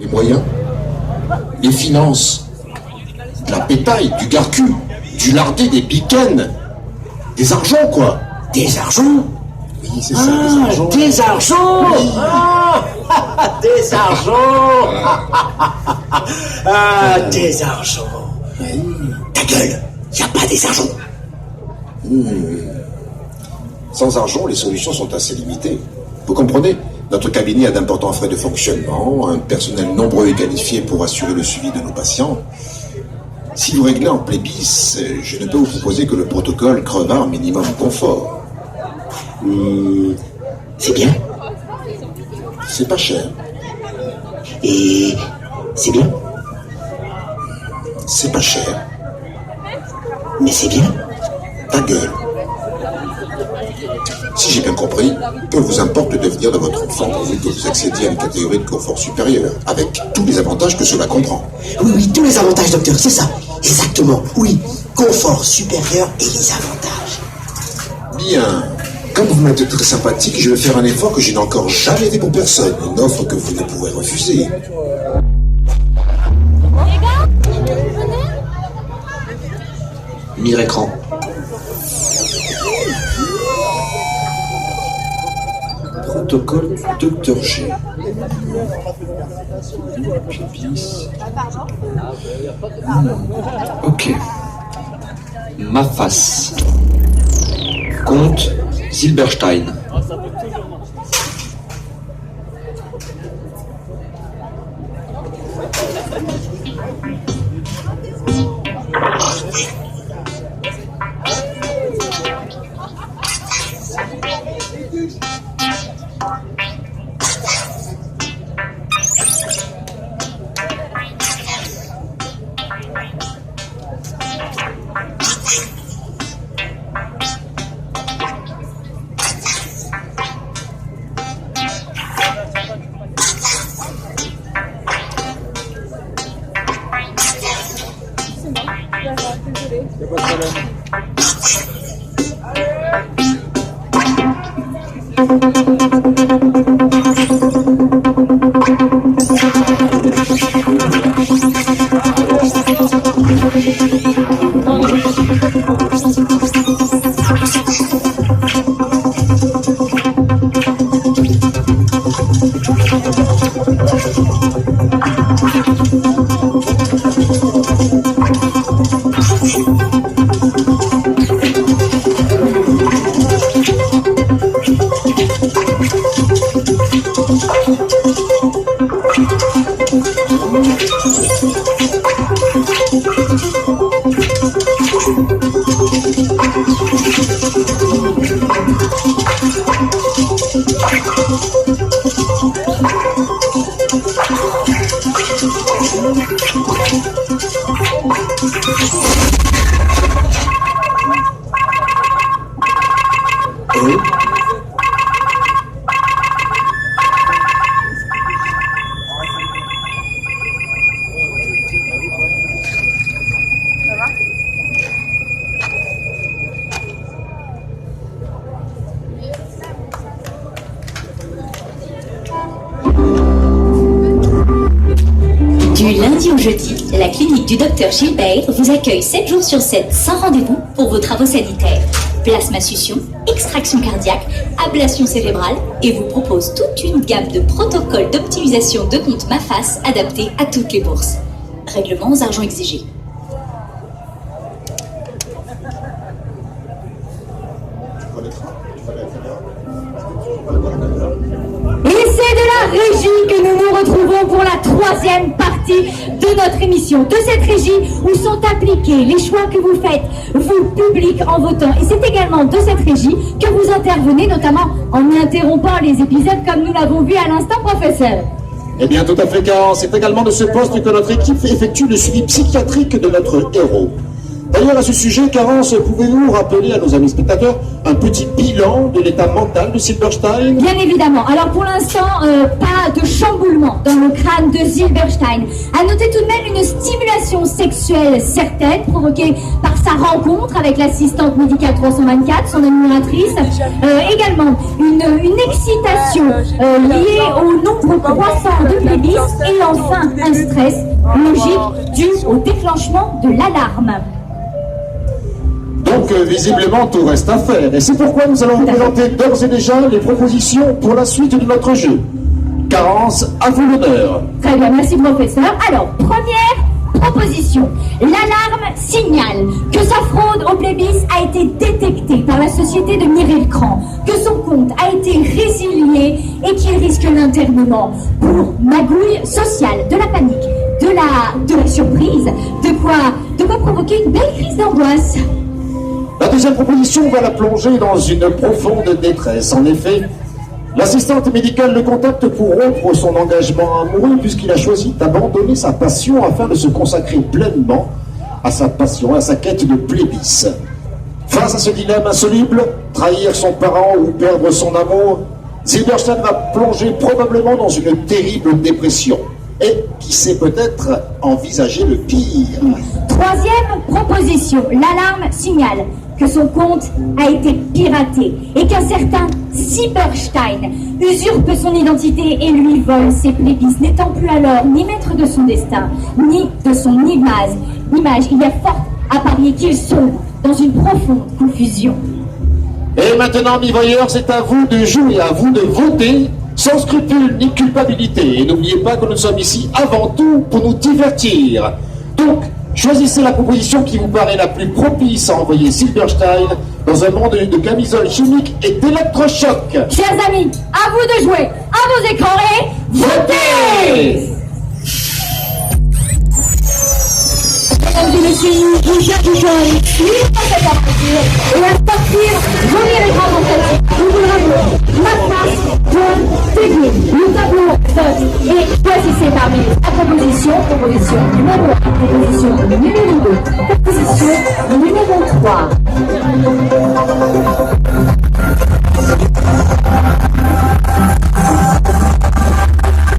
Les moyens, les finances, de la pétaille, du garcu, du lardé, des piquennes, des argents, quoi. Des argents? Oui, c'est ça, des argents. Des argents? Oui. Des argents. Des argents. Ta gueule, y a pas des argents. Sans argent, les solutions sont assez limitées. Vous comprenez? Notre cabinet a d'importants frais de fonctionnement, un personnel nombreux et qualifié pour assurer le suivi de nos patients. Si vous réglez en plébis, je ne peux vous proposer que le protocole crevard minimum confort. C'est bien. C'est pas cher. Et c'est bien. C'est pas cher. Mais c'est bien. Ta gueule. Si j'ai bien compris, peu vous importe le devenir de votre enfant pourvu que vous accédiez à une catégorie de confort supérieure, avec tous les avantages que cela comprend. Oui, tous les avantages, docteur, c'est ça. Exactement, oui. Confort supérieur et les avantages. Bien. Comme vous m'êtes très sympathique, je vais faire un effort que je n'ai encore jamais fait pour personne. Une offre que vous ne pourrez refuser. Mire écran. Protocole Dr G. Plébis. Ok. Ma face. Comte Zilberstein. Du lundi au jeudi, la clinique du Dr Gilbert vous accueille 7 jours sur 7 sans rendez-vous pour vos travaux sanitaires. Plasmasution, extraction cardiaque, ablation cérébrale et vous propose toute une gamme de protocoles d'optimisation de compte MaFace adaptés à toutes les bourses. Règlement aux argents exigés. Et c'est de la régie que nous nous retrouvons pour la troisième partie de notre émission. De cette régie où sont appliqués les choix que vous faites, vous, public, en votant. Et c'est également de cette régie que vous intervenez, notamment en interrompant les épisodes comme nous l'avons vu à l'instant, professeur. Eh bien, tout à fait, car c'est également de ce poste que notre équipe effectue le suivi psychiatrique de notre héros. D'ailleurs, à ce sujet, Carence, pouvez-vous rappeler à nos amis spectateurs un petit bilan de l'état mental de Silberstein? Bien évidemment. Alors pour l'instant, pas de chamboulement dans le crâne de Silberstein. À noter tout de même une stimulation sexuelle certaine provoquée par sa rencontre avec l'assistante médicale 324, son admiratrice. Également une excitation liée au nombre croissant de plébis et enfin un stress logique dû au déclenchement de l'alarme. Donc, visiblement, tout reste à faire. Et c'est pourquoi nous allons vous présenter d'ores et déjà les propositions pour la suite de notre jeu. Carence, à vous l'honneur. Très bien, merci professeur. Alors, première proposition. L'alarme signale que sa fraude au plébis a été détectée par la société de Mireille-Cran, que son compte a été résilié et qu'il risque l'internement pour magouille sociale, de la panique, de la surprise, de quoi provoquer une belle crise d'angoisse. La deuxième proposition va la plonger dans une profonde détresse. En effet, l'assistante médicale le contacte pour rompre son engagement amoureux puisqu'il a choisi d'abandonner sa passion afin de se consacrer pleinement à sa passion, à sa quête de plébis. Face à ce dilemme insoluble, trahir son parent ou perdre son amour, Silberstein va plonger probablement dans une terrible dépression. Et qui sait peut-être envisager le pire. Troisième proposition, l'alarme signale que son compte a été piraté et qu'un certain Silberstein usurpe son identité et lui vole ses plébis, n'étant plus alors ni maître de son destin, ni de son image. Il y a fort à parier qu'il sombre dans une profonde confusion. Et maintenant, mes voyeurs, c'est à vous de jouer, à vous de voter, sans scrupule ni culpabilité. Et n'oubliez pas que nous sommes ici avant tout pour nous divertir. Donc, choisissez la proposition qui vous paraît la plus propice à envoyer Silberstein dans un monde de camisoles chimiques et d'électrochocs. Chers amis, à vous de jouer, à vos écrans et votez! Mesdames et messieurs, je cherche à suivre cette aventure et à sortir venir les grands tentatives. Nous vous le rappelons, mafas.tv. Le tableau vote et choisissez parmi la proposition numéro 1, proposition numéro 2, proposition numéro 3.